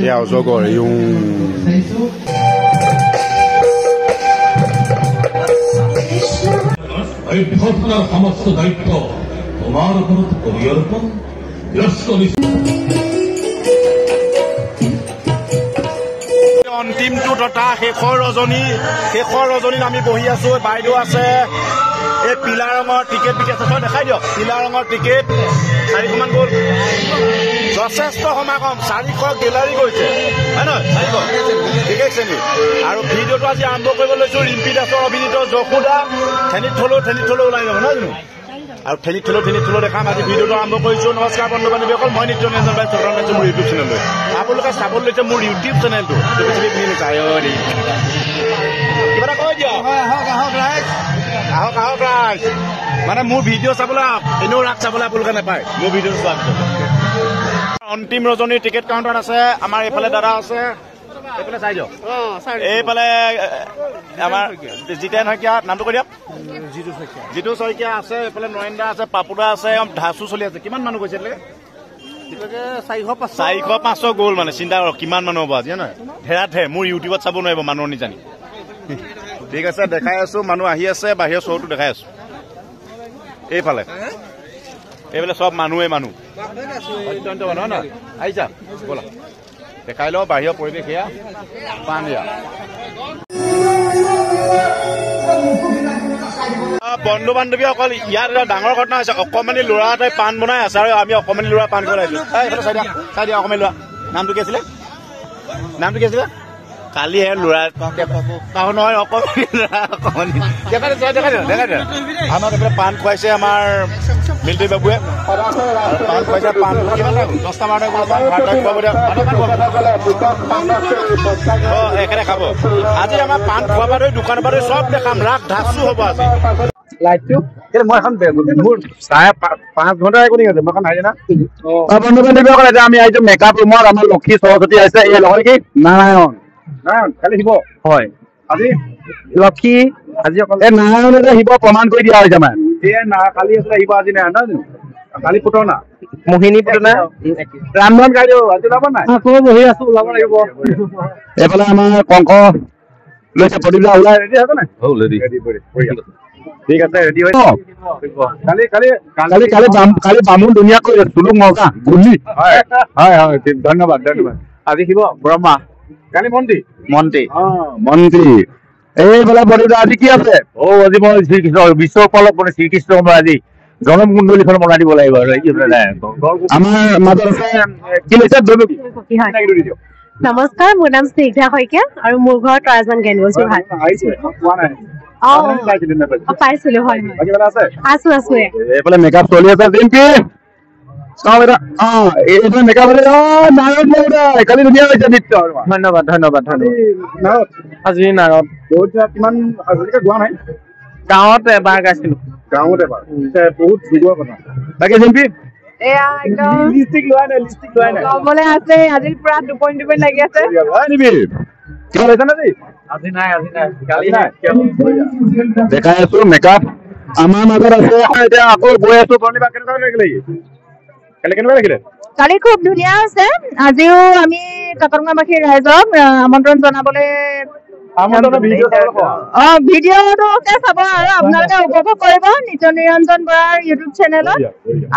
Ja, sogar jung. অন্তিমটো তথা শেষৰ ৰজনীত আমি বহি আছো। বাইদেউ আছে, এই পিলা ৰঙৰ টিকেট বিকি আছে, দেখাই দিয়ক। পিলা ৰঙৰ টিকেট 400মান গ'ল। যথেষ্ট সমাগম, 400 গেলাৰী গৈছে, হয় নহয়? 400 ঠিক আছে নি? আৰু ভিডিঅ'টো আজি আৰম্ভ কৰিব লৈছো। ৰিম্পী দাসৰ অভিনীত যশোদা ঠেনিত থলো ওলাই যাব, নহয় জানো? আৰু ঠেনিত থলো দেখাম। আজি ভিডিঅ'টো আৰম্ভ কৰিছো। নমস্কাৰ বন্ধু বান্ধৱীসকল, মই নিত্য নিৰঞ্জন ভাই চৰণ পাইছো মোৰ ইউটিউব চেনেললৈ। আপোনালোকে চাবলৈ লৈছে মোৰ ইউটিউব চেনেলটো। কিবা এটা কৈ দিয়ক। আহক ৰাইজ, মানে মোৰ ভিডিঅ' চাবলৈ এনেও ৰাগ চাবলৈ আপোনালোকে নাপায় মোৰ ভিডিঅ' চোৱাৰ পিছত। অন্তিম ৰজনীৰ টিকেট কাউণ্টাৰ আছে। আমাৰ এইফালে দাদা আছে, এইফালে চাই দিয়ক। এইফালে আমাৰ জিতেন শইকীয়া, নামটো কৈ দিয়ক। জিতু শইকীয়া আছে, এইফালে নৰেন্দ্ৰ আছে, পাপুদা আছে, ধাচু চলি আছে। কিমান মানুহ গৈছে এতিয়ালৈকে? 400-500 গ'ল। মানে চিন্তা কৰক কিমান মানুহ হ'ব আজি, নহয়? ধেৰাত মোৰ ইউটিউবত চাব নোৱাৰিব মানুহৰ নিজানি। ঠিক আছে, দেখাই আছো। মানুহ আহি আছে, বাহিৰৰ শ্ব'টো দেখাই আছো। এইফালে চব মানুহ অত্যন্ত মানুহ নহয়। আহিছা ব'লা দেখাই লওঁ বাহিৰৰ পৰিৱেশ। এয়া পান বন্ধু বান্ধৱীসকল, ইয়াত এটা ডাঙৰ ঘটনা হৈছে। অকমানি ল'ৰা এটাই পাণ বনাই আছে আৰু আমি অকমানি ল'ৰা পাণ বনাই আছো। চাই দিয়া অকমানি ল'ৰা। নামটো কি আছিলে? কালি ল'ৰা নহয়, অকমানি ল'ৰা। আমাক এইফালে পাণ খুৱাইছে আমাৰ মিলিটাৰী বাবুৱে। পাণ খুৱাইছে। পাণ কিমান 10টা 12টা খুৱাব। একেবাৰে খাব। আজি আমাৰ পাণ খোৱাৰ পৰা ধৰি দোকানৰ পৰা ধৰি চব দেখাম। ৰাগ ধাচু হ'ব আজি। মই এখন মোৰ 5 ঘণ্টা একো আছে। মই এখন হাৰি না বন্ধু বান্ধৱীসকল, এতিয়া আমি আহিছো মেকআপ ৰুমত। আমাৰ লক্ষী সৰস্বতী আহিছে। এই লগৰ কি নাৰায়ণ কালি শিৱ হয়। আজি লক্ষী, আজি নাৰায়ণ শিৱ প্ৰমাণ কৰি দিয়া হৈছে। আমাৰ কালি আছিলে শিৱ, আজি নাই নহয়। কালি পুতনা মোহিনী পুতনা ৰামধন গাই দিওঁ। আজি ওলাব নাই? বহি আছো, ওলাব লাগিব। এইফালে আমাৰ কংক লৈছে। প্ৰতিভা ওলাই ৰেডি আছে নাই? ঠিক আছে, ৰেডি হৈ কালি বামুণ ধুনীয়াকৈ চুলুক মজা গুলি। হয়, ধন্যবাদ। আজি শিৱ ব্ৰহ্মা, কালি মন্ত্ৰী। এইফালে প্ৰতিভা আজি কি আছে? আজি মই শ্ৰীকৃষ্ণ বিশ্ব উপলক্ষ শ্ৰীকৃষ্ণ আজি জনম কুণ্ডলীখন বনাই দিব লাগিব। আৰু আমাৰ মাজত আছে কি লৈছে? নমস্কাৰ, মোৰ নাম স্নিগ্ধা শইকীয়া আৰু মোৰ ঘৰ তৰাজান জ্ঞানী যোৰহাট। পাইছিলো, হয়। আছো। এইফালে মেকআপ চলি আছে। কালি ধুনীয়া হৈছে নৃত্য। ধন্যবাদ। আজি নাৰত কিমান গোৱা নাই? গাঁৱত এবাৰ গাইছিলো। বহুত যুগৰ কথা। বাকী চিম্পি আজিৰ পৰা টোপনি লাগি আছে। দেখাই আছো মেকআপ আমাৰ মাজত আছে। এতিয়া আকৌ গৈ আছো। কেনেকুৱা লাগিলে? কালি খুব ধুনীয়া হৈছে। আজিও আমি কাকৰঙাবাসী ৰাইজক আমন্ত্ৰণ জনাবলৈ ভিডিঅ'টো চাব আৰু আপোনালোকে উপভোগ কৰিব নিত্য নিৰঞ্জন বৰাৰ ইউটিউব চেনেলত।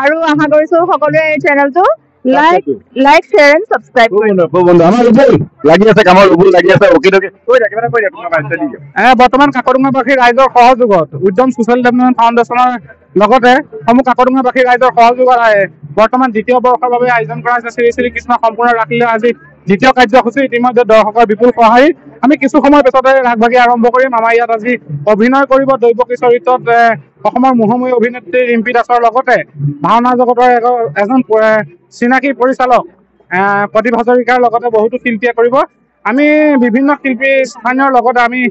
আৰু আশা কৰিছো সকলোৱে এই চেনেলটো লাইক, শ্বেয়াৰ এণ্ড ছাবস্ক্ৰাইব কৰিব। বৰ্তমান কাকৰঙাবাসী ৰাইজৰ সহযোগত উদ্যম ছ'চিয়েল ডেভেলপমেণ্ট ফাউণ্ডেশ্যনৰ লগতে সমূহ কাকৰঙাবাসী ৰাইজৰ সহযোগত বৰ্তমান দ্বিতীয় বৰ্ষৰ বাবে আয়োজন কৰা হৈছে শ্ৰী কৃষ্ণ সম্পূৰ্ণ ৰাসলীলা। আজি দ্বিতীয় কাৰ্যসূচী। ইতিমধ্যে দৰ্শকৰ বিপুল সঁহাৰি। আমি কিছু সময় পিছতে ৰাসভাগী আৰম্ভ কৰিম। আমাৰ ইয়াত আজি অভিনয় কৰিব দৈৱকী চৰিত্ৰত অসমৰ মোহময়ী অভিনেত্ৰী ৰিম্পী দাসৰ লগতে ভাওনা জগতৰ এজন চিনাকী পৰিচালক প্ৰদীপ হাজৰিকাৰ লগতে বহুতো শিল্পীয়ে কৰিব। আমি বিভিন্ন শিল্পী স্থানীয়ৰ লগতে আমি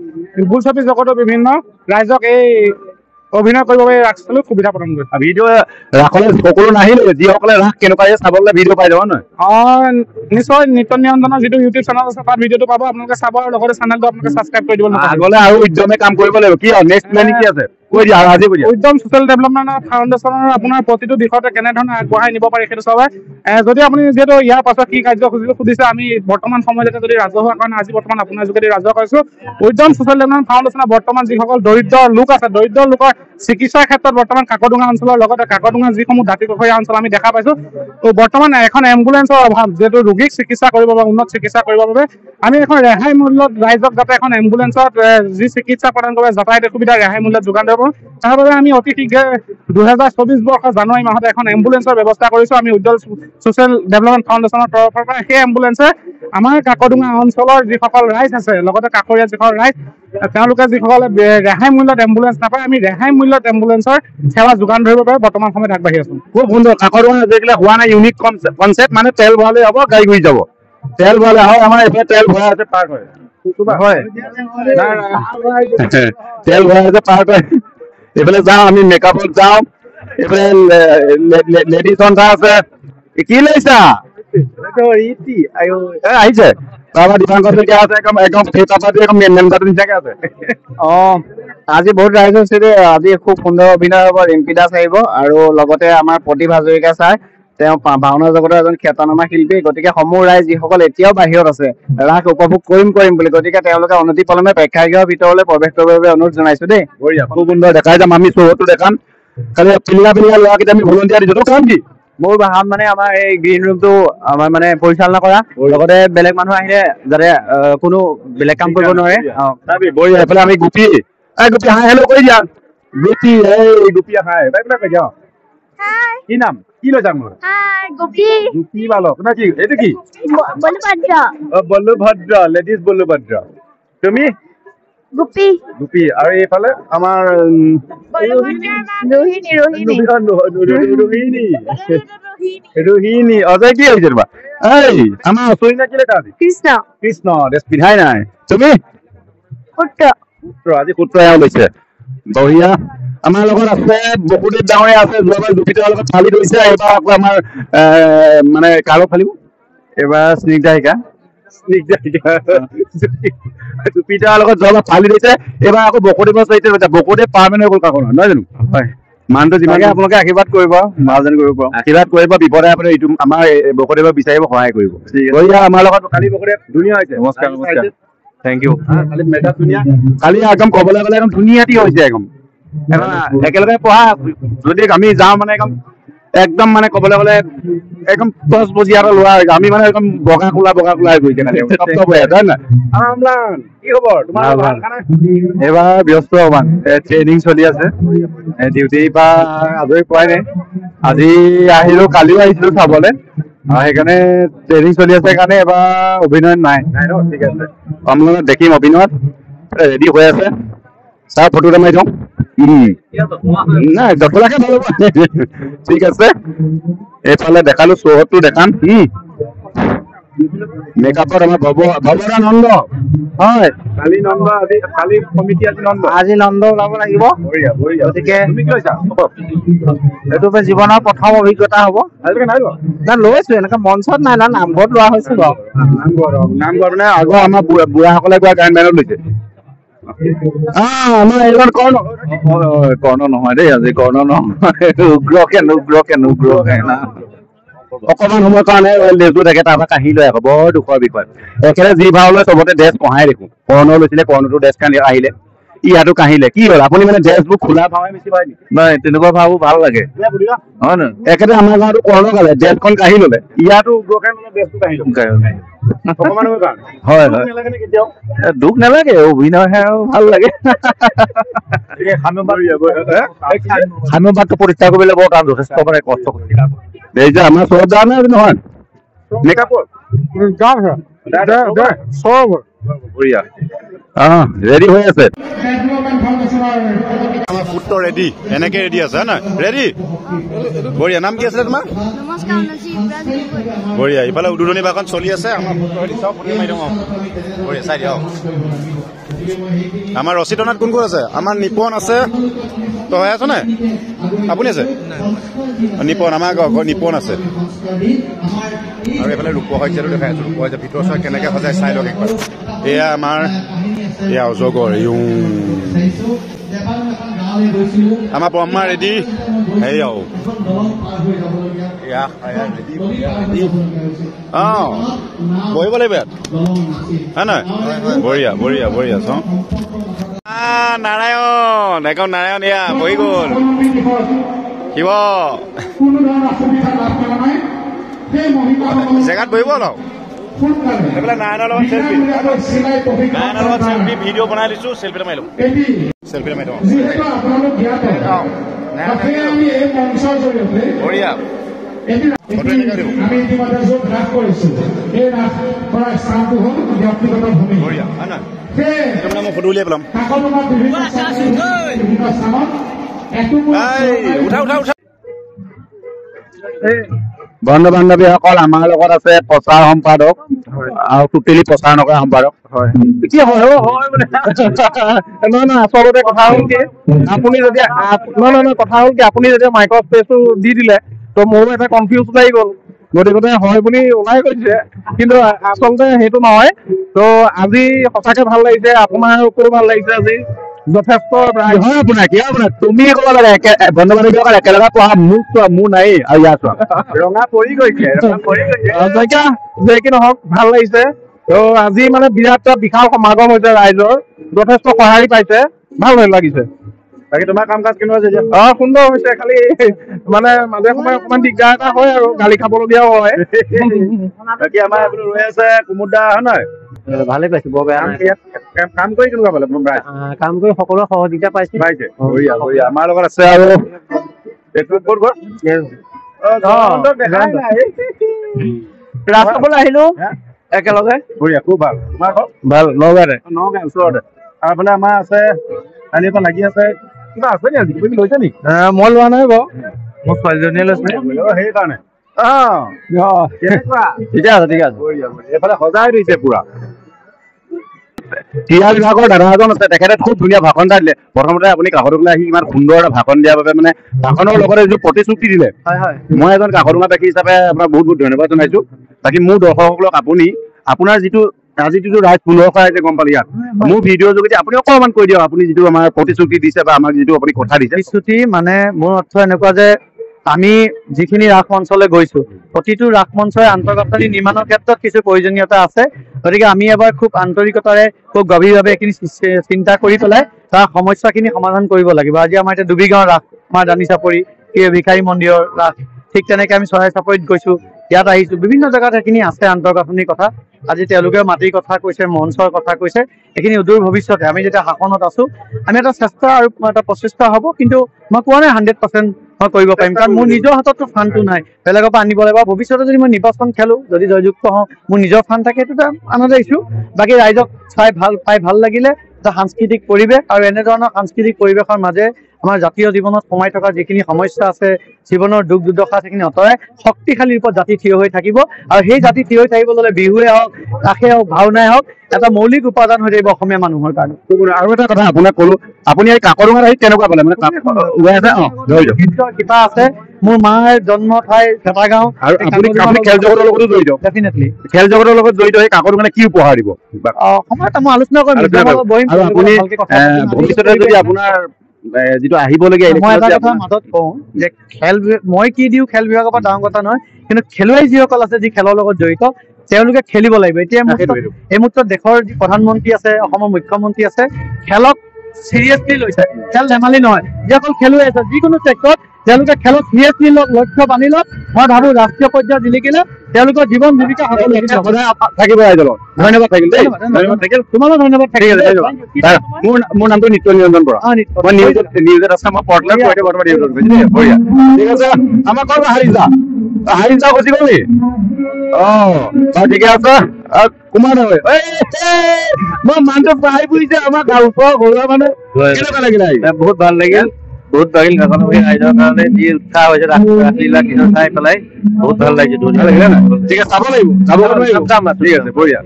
বোলছবি জগতৰ বিভিন্ন ৰাইজক এই অভিনয় কৰিব বাবে ৰাস সুবিধা প্ৰদান কৰিছে। ভিডিঅ' ৰাসলৈ সকলো নাহিলে, যিসকলে ৰাস কেনেকুৱা চাবলৈ ভিডিঅ' পাই যাব নহয়? নিশ্চয়। নিত্য নিৰঞ্জনৰ যিটো ইউটিউব চেনেল আছে তাত ভিডিঅ'টো পাব। আপোনালোকে চাব আৰু লগতে চেনেলটো আপোনালোকে ছাবস্ক্ৰাইব কৰি দিব। আগলৈ আৰু উদ্যমে কাম কৰিব লাগিব। কি নেক্সট প্লেনিং কি আছে? কৈ দিয়া আজি কৈ দিয়া উদ্যম ছ'চিয়েল ডেভেলপমেণ্ট ফাউণ্ডেশ্যনৰ আপোনাৰ প্ৰতিটো দিশতে কেনেধৰণে আগবঢ়াই নিব পাৰি সেইটো চাব। যদি আপুনি যিহেতু ইয়াৰ পাছত কি কাৰ্যসূচী সুধিছে, আমি বৰ্তমান সময়লৈকে যদি ৰাজহুৱা কাৰণে আজি বৰ্তমান আপোনাৰ যোগেদি ৰাজহুৱা কৰিছোঁ, উদ্যম ছ'চিয়েল ডেভেলপমেণ্ট ফাউণ্ডেশ্যনৰ বৰ্তমান যিসকল দৰিদ্ৰ লোক আছে, দৰিদ্ৰ লোকৰ চিকিৎসাৰ ক্ষেত্ৰত বৰ্তমান কাকডোঙা অঞ্চলৰ লগতে কাকডোঙা যিসমূহ দাঁতিকাষৰীয়া অঞ্চল আমি দেখা পাইছোঁ, বৰ্তমান এখন এম্বুলেঞ্চৰ অভাৱ। যিহেতু ৰোগীক চিকিৎসা কৰিবৰ বাবে, উন্নত চিকিৎসা কৰিবৰ বাবে আমি এখন ৰেহাই মূল্যত ৰাইজক যাতে এখন এম্বুলেঞ্চত যি চিকিৎসা প্ৰদান কৰে যাতায়াতৰ সুবিধা ৰেহাই মূল্যত যোগান ধৰিব, তাৰ বাবে আমি অতি শীঘ্ৰে 2024 বৰ্ষৰ জানুৱাৰী মাহতে এখন এম্বুলেঞ্চৰ ব্যৱস্থা কৰিছোঁ আমি উদ্যম ছ'চিয়েল ডেভেলপমেণ্ট ফাউণ্ডেশ্যনৰ তৰফৰ পৰা। সেই এম্বুলেঞ্চে আমাৰ কাকডোঙা অঞ্চলৰ যিসকল ৰাইজ আছে, লগতে কাষৰীয়া যিসকল ৰাইজ, তেওঁলোকে যিসকলে ৰেহাই মূল্যত এম্বুলেঞ্চ নাপায়, আমি ৰেহাই মূল্যত এম্বুলেঞ্চৰ সেৱা যোগান ধৰিবৰ বাবে বৰ্তমান সময়ত আগবাঢ়ি আছোঁ। খুব সুন্দৰ। কাকডোঙা আজিকালি হোৱা নাই ইউনিক কনচেপ্ট, মানে তেল ভৰালে হ'ব, গাড়ী ঘূৰি যাব। তেল ভৰালে হয়, আমাৰ এইফালে তেল ভৰাই আছে পাৰ্ক হয়, তেল ভৰাই আছে পাৰ্ক হয়। এইফালে যাওঁ আমি মেকআপত যাওঁ, এইফালে লেডিজ সন্থা আছে। কি লৈছা আহিছে তাৰপৰা দীপাংকৰ শইকীয়া আছে, একদম মেম্বাৰটো নিচাকে আছে। আজি বহুত ৰাইজ হৈছে দেই। আজি খুব সুন্দৰ অভিনয় হ'ব। ৰিম্পী দাস আহিব আৰু লগতে আমাৰ প্ৰতিভ হাজৰিকা ছাৰ, তেওঁ ভাওনা জগতৰ এজন খ্যাতনামা শিল্পী। গতিকে সমূহ ৰাইজ যিসকল এতিয়াও বাহিৰত আছে ৰাস উপভোগ কৰিম বুলি, গতিকে তেওঁলোকে অনতিপলমে প্ৰেক্ষাগৃহৰ ভিতৰলৈ প্ৰৱেশ কৰিবৰ বাবে অনুৰোধ জনাইছো দেই। খুব সুন্দৰ দেখাই যাম আমি, শ্ব'টো দেখাম। খালি পিল্লা ল'ৰাকেইটা আমি ভলণ্টিয়াৰ দিছোঁ। তোৰ কাম কি? মোৰ বাহান মানে আমাৰ এই গ্ৰীণ ৰুমটো আমাৰ মানে পৰিচালনা কৰা, লগতে বেলেগ মানুহ আহিলে যাতে কোনো বেলেগ কাম কৰিব নোৱাৰে। বঢ়িয়া। এইফালে আমি গোপী, গোপী হাই হেল্ল' কৰি দিয়া। গোপী, এই গোপী হাই কৈ দিয়া। কি নাম, কি লৈছা মোৰ? গোপী বালক না কি? এইটো কি? বল্লভদ্ৰ, লেডিজ বল্লভদ্ৰ। তুমি? গোপী। আৰু এইফালে আমাৰ ৰোহিণী। অজয় কি হৈছে তোমাৰ? এই আমাৰ অচৰি নে কি লেখা আজি? কৃষ্ণ ড্ৰেছ পিন্ধাই নাই। তুমি? সূত্ৰ। আজি সূত্ৰ এওঁ লৈছে। বঢ়িয়া। আমাৰ লগত আছে বসুদেৱ ডাঙৰীয়া আছে, যোৱাবাৰ জুপিটাৰৰ লগত ফালি ধৰিছে। এইবাৰ আকৌ আমাৰ মানে কাৰো ফালিব, এইবাৰ স্নিগ্ধাহিকা জুপিটাৰৰ লগত যোৱাবাৰ ফালি দিছে, এইবাৰ আকৌ বসুদেৱৰ চৰিত্ৰ লৈছে। বসুদেৱ পাৰ্মানেণ্ট হৈ গ'ল কাকডোঙা, নহয় জানো? হয়। মানুহটো যিমানে আপোনালোকে আশীৰ্বাদ কৰিব, মহাজন কৰিব, আশীৰ্বাদ কৰিব, বিপদে আপুনি এইটো আমাৰ বসুদেৱক বিচাৰিব, সহায় কৰিব। আমাৰ লগত কালি বসুদেৱ ধুনীয়া হৈছে। নমস্কাৰ। Thank U. কালি একদম ক'বলৈ গ'লে একদম ধুনীয়া হৈছে। একদম একেলগে পঢ়া যদি আমি যাওঁ মানে একদম মানে ক'বলৈ গ'লে একদম 10 বজীয়া এটা লোৱা আমি মানে একদম বগা কোলা হৈ গৈছে। কি খবৰ তোমাৰ? এইবাৰ ব্যস্ত অকমান, ট্ৰেইনিং চলি আছে, ডিউটিৰ পৰা আজৰি পোৱাই নাই। আজি আহিলো, কালিও আহিছিলো চাবলৈ, সেইকাৰণে ট্ৰেইনিং চলি আছে কাৰণে এবাৰ অভিনয় নাই। ঠিক আছে, আপোনালোকে দেখিম অভিনয়ত ৰেডি হৈ আছে। ছাৰ ফটো এটা মাৰি থওঁ। নাই যতলাকে ভাল হ'ব। ঠিক আছে, এইফালে দেখালো, চৌহদটো দেখাম। মেকআপত আমাৰ ভৱৰা নন্দ। হয়, কালি নন্দ, কালি কমিটি আজি নন্দ ওলাব লাগিব। গতিকে এইটো জীৱনৰ প্ৰথম অভিজ্ঞতা হ'ব। নাই লৈছো, এনেকে মঞ্চত নাই না, নামঘৰত লোৱা হৈছে বাৰু। নামঘৰ মানে আগৰ আমাৰ বুঢ়াসকলে গোৱা গায়ন বায়নত লৈছে। আমাৰ এইখন কৰ্ণ নহয় দেই, আজি কৰ্ণ নহয়, উগ্ৰকে না অকমান সময়ৰ কাৰণে লেজু থাকে, তাৰ পৰা কাঢ়ি লৈ আকৌ বৰ দুখৰ বিষয়। একেবাৰে যি ভাও লয় চবতে ড্ৰেছ কঢ়াই দেখো। কৰ্ণ লৈছিলে, কৰ্ণটো ড্ৰেছ কাঢ়ি আহিলে, ইয়াতো কাঢ়িলে। কি হ'ল আপুনি মানে ড্ৰেছবোৰ খোলা ভাৱে বেছি পায় নেকি? নাই, তেনেকুৱা ভাৱবোৰ ভাল লাগে, হয় নহয়? একেবাৰে আমাৰ গাঁৱতো কৰ্ণ গালে, ড্ৰেছখন কাঢ়ি ললে, ইয়াতো উগ্ৰকে ড্ৰেছটো কাঢ়ি ললে। হয়, দুখ নালাগে, অভিনয়হে আৰু ভাল লাগে। সাম্যবাদটো প্ৰতিষ্ঠা কৰিবলৈ বৰ তাৰ যথেষ্ট মানে কষ্ট কৰি এই যে আমাৰ চৰত যাওঁ নাই নহয়, ৰেডি হৈ আছে। আমাৰ পুত্ৰ ৰেডি, এনেকে ৰেডি আছে হয় নহয়? ৰেডি, বঢ়িয়া। নাম কি আছিলে তোমাৰ? বঢ়িয়া। ইফালে উদ্বোধনী ভাষণ চলি আছে। আমাৰ পুত্ৰ ৰেডি, চাওক মাৰি দিওঁ। বঢ়িয়া, চাই দিয়ক। আমাৰ ৰচিতনাথ কোন কোন আছে? আমাৰ নিপন আছে। তই হৈ আছ নাই? আপুনি আছে? নিপন, আমাৰ নিপন আছে। আৰু এইফালে ৰূপসজ্জাটো দেখাই আছো। ৰূপসজ্জা ভিতৰ চাই কেনেকে সজাই চাই লওক একবাৰ। এয়া আমাৰ এয়া অজগৰ। আমাৰ ব্ৰহ্মা ৰেডি হেৰি আৰু বহিব লাগিব ইয়াত হয় নহয় বঢ়িয়া বঢ়িয়া বঢ়িয়া চাওঁ নাৰায়ণ একদম নাৰায়ণ এয়া বহি গ'ল শিৱ জেগাত বহিব অলপ নাৰায়ণৰ লগত চেল্ফি ভিডিঅ' বনাই দিছো চেল্ফি এটা মাৰি লওঁ চেল্ফি এটা মাৰি লওঁ বঢ়িয়া আমি ইতিমধ্যে য'ত ৰাস কৰিছো এই ৰাস কৰা স্থানটো হ'ল ব্যক্তিগত ভূমি বঢ়িয়া হয় নহয় মই ফটো উলিয়াই পেলাম বিভিন্ন স্থানত উঠা উঠা উঠা বন্ধু বান্ধৱীসকল আমাৰ লগত আছে প্ৰচাৰ সম্পাদক আৰু টুটেলি প্ৰচাৰ নকৰা সম্পাদক হয় নহয় আচলতে কথা হ'ল কি আপুনি যদি কথা হ'ল কি আপুনি যেতিয়া মাইক্ৰ স্পেচটো দি দিলে তো মোৰো এটা কনফিউজ লাগি গ'ল গতিকে হয় বুলি ওলাই গৈছে কিন্তু আচলতে সেইটো নহয় তো আজি সঁচাকে ভাল লাগিছে আপোনালোকৰো ভাল লাগিছে আজি যথেষ্ট হয় আপোনাৰ কি আপোনাৰ তুমি ক'ব লাগে বন্ধু বান্ধৱীসকল একেলগে পঢ়া মোৰ নাই আৰু ইয়াত ৰঙা পৰি গৈছে যে কি নহওক ভাল লাগিছে তো আজি মানে বিৰাট এটা বিশাল সমাগম হৈছে ৰাইজৰ যথেষ্ট সঁহাৰি পাইছে ভাল লাগিছে বাকী তোমাৰ কাম কাজ কেনেকুৱা হৈছে সুন্দৰ হৈছে খালি মানে মাজে সময়ে অকমান দিগদাৰ এটা হয় আৰু গালি খাবলগীয়াও হয় বাকী আমাৰ এইপিনে ৰৈ আছে কুমুদা হয় নহয় ভালে পাইছো বৰ বেয়া কাম কৰি কেনেকুৱা পালে কাম কৰি সকলোৰে সহযোগিতা পাইছে বঢ়িয়া বঢ়িয়া আমাৰ লগত আছে আৰু ৰাস চাবলৈ আহিলো একেলগে বঢ়িয়া খুব ভাল তোমাৰ ভাল নগাঁৱতে ওচৰতে আৰু ফালে আমাৰ আছে কালিৰ পৰা লাগি আছে কিবা আছে নি আজি তুমি লৈছা নি মই লোৱা নাই বাৰু মোৰ ছোৱালীজনীয়ে লৈছে সেইকাৰণে ঠিকে আছে ঠিক আছে এইফালে সজাই দিছে পুৰা ক্ৰীড়া বিভাগৰ দাদা এজন আছে তেখেতে খুব ধুনীয়া ভাষণ এটা দিলে প্ৰথমতে আপুনি কাকতোলা আহি ইমান সুন্দৰ এটা ভাষণ দিয়াৰ বাবে মানে ভাষণৰ লগতে যিটো প্ৰতিশ্ৰুতি দিলে মই এজন কাকতোলাবাসী হিচাপে আপোনাক বহুত বহুত ধন্যবাদ জনাইছো বাকী মোৰ দৰ্শকসকলক আপোনাৰ যিটো আজি যিটো ৰাইজ 1500 আহিছে গম পালি ইয়াত মোৰ ভিডিঅ'ৰ যোগেদি আপুনি অকণমান কৈ দিয়ক আপুনি যিটো আমাৰ প্ৰতিশ্ৰুতি দিছে বা আমাক যিটো আপুনি কথা দিছে প্ৰতিশ্ৰুতি মানে মোৰ অৰ্থ এনেকুৱা যে আমি যিখিনি ৰাস মঞ্চলৈ গৈছো প্ৰতিটো ৰাস মঞ্চই আন্তঃগাঁথনি নিৰ্মাণৰ ক্ষেত্ৰত কিছু প্ৰয়োজনীয়তা আছে গতিকে আমি এবাৰ খুব আন্তৰিকতাৰে খুব গভীৰভাৱে এইখিনি চিন্তা কৰি পেলাই তাৰ সমস্যাখিনি সমাধান কৰিব লাগিব আজি আমাৰ এতিয়া ডুবিগাঁৱৰ ৰাস আমাৰ দানি চাপৰি ভিখাৰী মন্দিৰৰ ৰাস ঠিক তেনেকে আমি চৰাই চাপৰিত গৈছো ইয়াত আহিছো বিভিন্ন জেগাত সেইখিনি আছে আন্তঃগাঁথনিৰ কথা আজি তেওঁলোকে মাটিৰ কথা কৈছে মঞ্চৰ কথা কৈছে এইখিনি অদূৰ ভৱিষ্যতে আমি যেতিয়া শাসনত আছো আমি এটা চেষ্টা আৰু এটা প্ৰচেষ্টা হ'ব কিন্তু মই কোৱা নাই 100% মই কৰিব পাৰিম কাৰণ মোৰ নিজৰ হাততো ফাণ্ডটো নাই বেলেগৰ পৰা আনিব লাগিব ভৱিষ্যতে যদি মই নিৰ্বাচন খেলো যদি জয়যুক্ত হওঁ মোৰ নিজৰ ফাণ্ড থাকে সেইটো আনন্দ দিছো বাকী ৰাইজক চাই ভাল লাগিলে এটা সাংস্কৃতিক পৰিৱেশ আৰু এনেধৰণৰ সাংস্কৃতিক পৰিৱেশৰ মাজে আমাৰ জাতীয় জীৱনত সোমাই থকা যিখিনি সমস্যা আছে জীৱনৰ দুখ দুৰ্দশা সেইখিনি অঁতৰাই শক্তিশালী ৰূপত জাতি থিয় হৈ থাকিব আৰু সেই জাতি থিয় হৈ থাকিবলৈ হ'লে বিহুৱে হওক ৰাসে হওক ভাওনাই হওক এটা মৌলিক উপাদান হৈ থাকিব অসমীয়া মানুহৰ কাৰণে আৰু এটা কথা আপোনাক ক'লো আপুনি এই কাকতোলাত আহি কেনেকুৱা পালে মানে কিবা আছে মোৰ মাৰ জন্ম ঠাই চেপাগাঁও আৰু আপুনি খেল জগতৰ লগতো জড়িত ডেফিনেটলি খেল জগতৰ লগত জড়িত সেই কাকতোলাত কি উপহাৰ দিব সময়ত মই আলোচনা কৰিম আৰু আপুনি ভৱিষ্যতে যদি আপোনাৰ যিটো আহিবলগীয়া মই এটা কথা মাজত কওঁ যে মই কি দিওঁ খেল বিভাগৰ পৰা ডাঙৰ কথা নহয় কিন্তু খেলুৱৈ যিসকল আছে যি খেলৰ লগত জড়িত তেওঁলোকে খেলিব লাগিব এতিয়া এই মুহূৰ্তত দেশৰ যি প্ৰধানমন্ত্ৰী আছে অসমৰ মুখ্যমন্ত্ৰী আছে খেলক চিৰিয়াছলি লৈছে খেল ধেমালি নহয় যিসকল খেলুৱৈ আছে যিকোনো ক্ষেত্ৰত তেওঁলোকে খেলক চিৰিয়াছলি লক্ষ্য বান্ধি লওক মই ভাবো ৰাষ্ট্ৰীয় পৰ্যায়ত জিলিকিলে তেওঁলোকৰ জীৱন জীৱিকা থাকিব ৰাইজৰ ধন্যবাদ থাকিল ধন্যবাদ থাকিল তোমালৈ ধন্যবাদ থাকিল মোৰ নামটো নিত্য নিৰঞ্জন বৰা মই নিউজত আছে মই পৰ্টলেণ্ড বৰ্তমান বঢ়িয়া ঠিক আছে আমাৰ ঘৰ হাৰিজা গুচি গ'ল নি ঠিকে আছে কুমাৰ নহয় মই মানুহটো পাই বুজিছে আমাৰ ওচৰৰ ঘৰুৱা মানুহ কেনেকুৱা লাগিলে বহুত ভাল লাগিল বহুত লাগিল ৰাইজৰ কাৰণে যি উৎসাহ হৈছে ৰাসলীলা দিনত চাই পেলাই বহুত ভাল লাগিছে ঠিক আছে চাব লাগিব ঠিক আছে বঢ়িয়া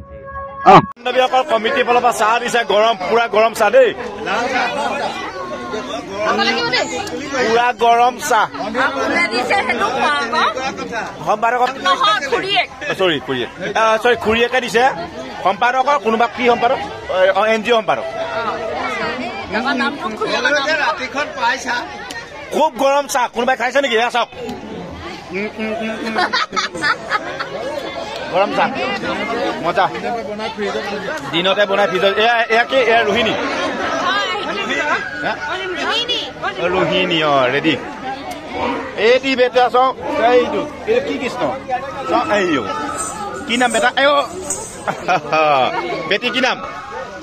কমিটিৰ ফালৰ পৰা চাহ দিছে গৰম পুৰা গৰম চাহ দেই পুৰা গৰম চাহ খুৰীয়েকে দিছে সম্পাদকৰ কোনোবা কি সম্পাদক NGO সম্পাদক খুব গৰম চাহ কোনোবাই খাইছে নেকি এয়া চাওক গৰম চাহ মজা দিনতে বনাই ফ্ৰিজত এয়া কি এয়া ৰোহিণী ৰোহিণী ৰেডি এইটি বেটা চাওক এইটো এইটো কি কৃষ্ণ চাওক এইটো কি নাম বেটা আই বেটি কি নাম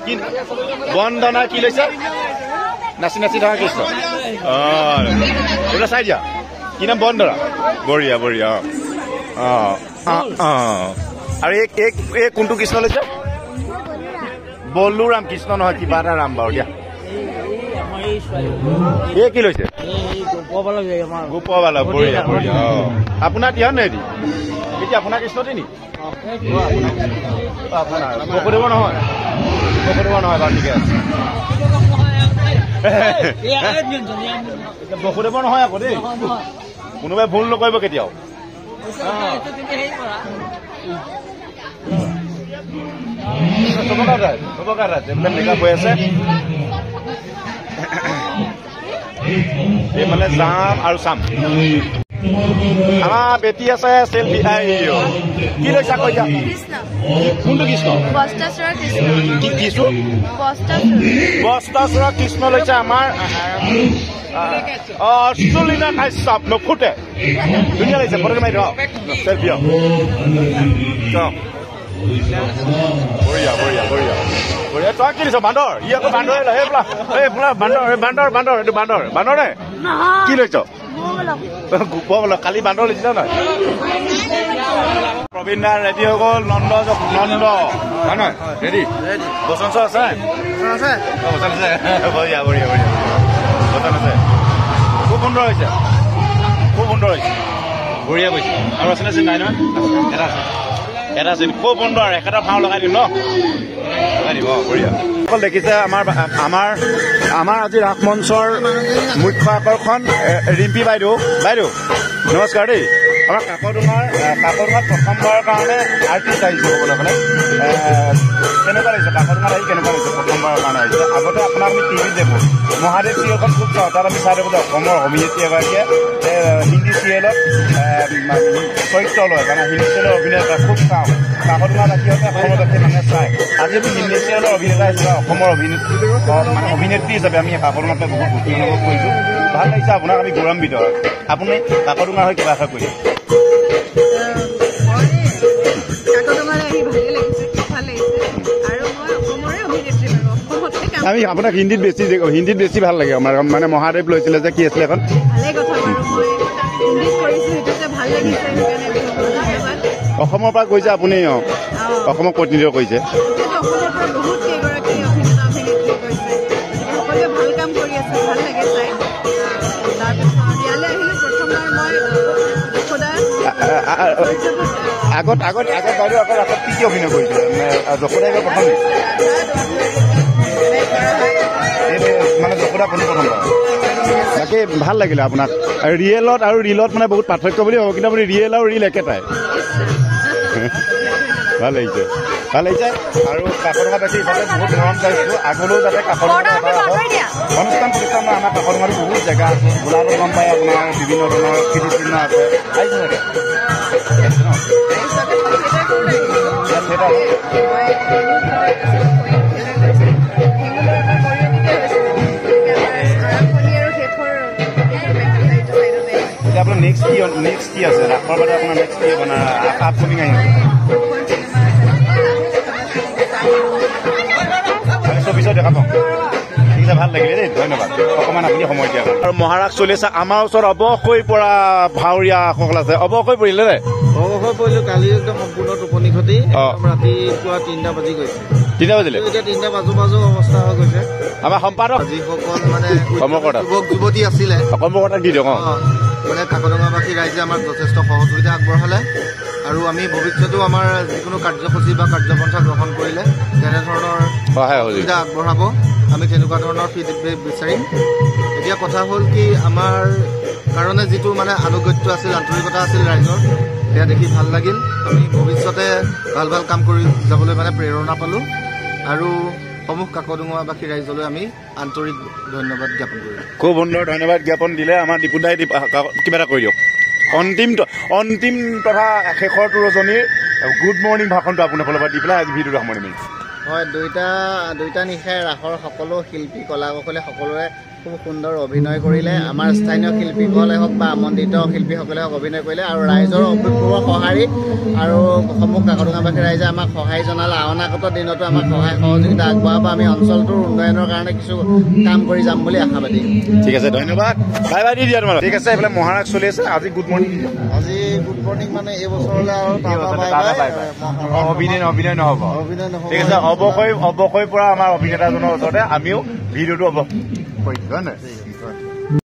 কি বন্দনা কি লৈছে নাচি নাচি থকা কৃষ্ণ এইবিলাক চাই দিয়া কি নাম বন্দনা বঢ়িয়া বঢ়িয়া আৰু এই কোনটো কৃষ্ণ লৈছে বল্লুৰাম কৃষ্ণ নহয় কিবা এটা ৰাম বাৰু দিয়া এই কি লৈছে গোপবালা বঢ়িয়া বঢ়িয়া আপোনাৰ কিহত নে এটি এতিয়া আপোনাৰ কৃষ্ণটি নি আপোনাৰ বসুদেৱ নহয় বসুদেৱ নহয় বাৰু ঠিকে আছে বসুদেৱ নহয় আকৌ দেই কোনোবাই ভুল নকৰিব কেতিয়াও মেকআপ হৈ আছে এই মানে যাম আৰু চাম আমাৰ বেটি আছে চেল্ফি কি লৈছা কৈ দিয়া কোনটো কৃষ্ণ কি কৃষ্ণ বস্তাচুৰা কৃষ্ণ লৈছে আমাৰ অষ্টলীনা কাশ্যপ নুফুটে ধুনীয়া লাগিছে ফটো মাৰি দিয়ক চেল্ফি বঢ়িয়া বঢ়িয়া বঢ়িয়া বঢ়িয়া তই কি দিছ বান্দৰ ই আকৌ বান্দৰ এইফালে বান্দৰ বান্দৰ বান্দৰ এইটো বান্দৰ বান্দৰ নে কি লৈছ কালি বান্দৰ লৈছিলা নহয় প্ৰবীণ দা ৰেডি হৈ গ'ল নন্দ হয় নহয় ৰেডি বচন আছে বচন আছে বঢ়িয়া বঢ়িয়া বঢ়িয়া বচন আছে খুব সুন্দৰ হৈছে খুব সুন্দৰ হৈছে বঢ়িয়া কৈছে আৰু আছে নাই নহয় এটা আছে এটা আছে খুব সুন্দৰ একেটা ভাও লগাই দিম ন লগাই দিব বঢ়িয়া অকল দেখিছে আমাৰ আজি ৰাস মঞ্চৰ মুখ্য আকৰ্ষণ ৰিম্পী বাইদেউ নমস্কাৰ দেই আমাৰ কাকডোঙাত প্ৰথমবাৰৰ কাৰণে আৰ্টিষ্ট আহিছে ক'বলৈ গ'লে কেনেকুৱা লাগিছে কাকডোঙাত আহি কেনেকুৱা লাগিছে প্ৰথমবাৰৰ কাৰণে আহিছে আগতে আপোনাক আমি টিভিত দেখোঁ মহাদেৱ চিৰিয়েলখন খুব চাওঁ তাত আমি চাই থাকোঁ যে অসমৰ অভিনেত্ৰী এগৰাকীয়ে হিন্দী চিৰিয়েলত চৰিত্ৰ লয় কাৰণ হিন্দী চিৰিয়েলৰ অভিনেতা খুব চাওঁ কাকডোঙাত আহি অসমত আছে মানুহে চায় আজি আমি হিন্দী চিৰিয়েলৰ অভিনেতা হিচাপে অসমৰ অভিনেত্ৰী হিচাপে আমি কাকডোঙাতে বহুত সুখী অনুভৱ কৰিছোঁ ভাল লাগিছে আপোনাক আমি গৌৰৱান্বিত আপুনি কাকডোঙাৰ হৈ কিবা এটা কৰিছে আমি আপোনাক হিন্দীত বেছি ভাল লাগে আমাৰ মানে মহাদেৱ লৈছিলে যে কি আছিলে এখন অসমৰ পৰা কৈছে আপুনি অসমক প্ৰতিনিধিত্ব কৰিছে আগত বাইদেউ আগত কি কি অভিনয় কৰিছিলে যশোদা প্ৰথম মানে যশোদা প্ৰথমবাৰ তাকে ভাল লাগিলে আপোনাক ৰিয়েলত আৰু ৰিলত মানে বহুত পাৰ্থক্য বুলি হ'ব কিন্তু আপুনি ৰিয়েল আৰু ৰিল একেটাই ভাল লাগিছে আৰু কাকডোঙাত দেখি ইফালে বহুত মৰম চাইছোঁ আগলৈও যাতে কাকডোঙাত অনুষ্ঠান প্ৰতিষ্ঠান আমাৰ কাকডোঙাত বহুত জেগা আছে গোলাঘাট গম পায় আপোনাৰ বিভিন্ন ধৰণৰ কীৰ্তিচিহ্ন আছে আহিছে চাগে এতিয়া আপোনাৰ নেক্সট কি আছে ৰাসৰ বাদে আপোনাৰ নেক্সট কি আপোনাৰ আপকামিং আহিছে পিছত দেখা পাওঁ ঠিক আছে ভাল লাগিলে দেই ধন্যবাদ অকণমান আপুনি সময় দিয়া আৰু মহাৰাস চলি আছে আমাৰ ওচৰত অৱশ পৰা ভাৱৰীয়াসকল আছে অৱশ পৰিলে নে অৱসৰ পৰিলো কালি একদম সম্পূৰ্ণ টোপনি খতি ৰাতিপুৱা 3টা বাজি গৈছে 3টা বাজিলে এতিয়া 3টা বাজু অৱস্থা হৈ গৈছে আমাৰ সম্পাদক যিসকল মানে কৰ্মকৰ্তা যুৱতী আছিলে কৰ্মকৰ্তাক দি দিয়ক মানে কাকডোঙাবাসী ৰাইজে আমাক যথেষ্ট সহযোগিতা আগবঢ়ালে আৰু আমি ভৱিষ্যতেও আমাৰ যিকোনো কাৰ্যসূচী বা কাৰ্যপন্থা গ্ৰহণ কৰিলে তেনেধৰণৰ সহযোগিতা আগবঢ়াব আমি তেনেকুৱা ধৰণৰ ফিডবেক বিচাৰিম এতিয়া কথা হ'ল কি আমাৰ কাৰণে যিটো মানে আনুগত্য আছিল আন্তৰিকতা আছিল ৰাইজৰ সেয়া দেখি ভাল লাগিল আমি ভৱিষ্যতে ভাল কাম কৰি যাবলৈ মানে প্ৰেৰণা পালোঁ আৰু সমূহ কাকডোঙাবাসী ৰাইজলৈ আমি আন্তৰিক ধন্যবাদ জ্ঞাপন কৰিলোঁ। খুব সুন্দৰ ধন্যবাদ জ্ঞাপন দিলে আমাৰ দীপুদাই কিবা এটা কৰি দিয়ক। অন্তিম তথা শেষৰটো ৰজনীৰ গুড মৰ্ণিং ভাষণটো আপোনাৰ ফালৰ পৰা দি পেলাই আজি ভিডিঅ'টো সামৰণি মাৰিম। হয়, দুইটা নিশাই ৰাসৰ সকলো শিল্পী কলা কৌশলী সকলোৰে খুব সুন্দৰ অভিনয় কৰিলে। আমাৰ স্থানীয় শিল্পীসকলে হওক বা আমন্ত্ৰিত শিল্পীসকলে হওক অভিনয় কৰিলে আৰু ৰাইজৰ অভূতপূৰ্ব সঁহাৰি আৰু সমূহ কাকডোঙাবাসী ৰাইজে আমাক সহায় জনালে। অনাগত দিনতো আমাক সহায় সহযোগিতা আগবঢ়াব। আমি অঞ্চলটোৰ উন্নয়নৰ কাৰণে কিছু কাম কৰি যাম বুলি আশাবাদী। ঠিক আছে, ধন্যবাদ। বাই বাই দি দিয়া তোমালোক। ঠিক আছে, এইফালে মহাৰাজ চলি আছে। আজি গুড মৰ্ণিং আজি গুড মৰ্ণিং মানে এই বছৰলৈ আৰু অভিনয় নহ'ব। ঠিক আছে, অৱশ্যই পৰা আমাৰ অভিনেতাজনৰ ওচৰতে আমিও ভিডিঅ'টো কৰিছোঁ হয় নহয়।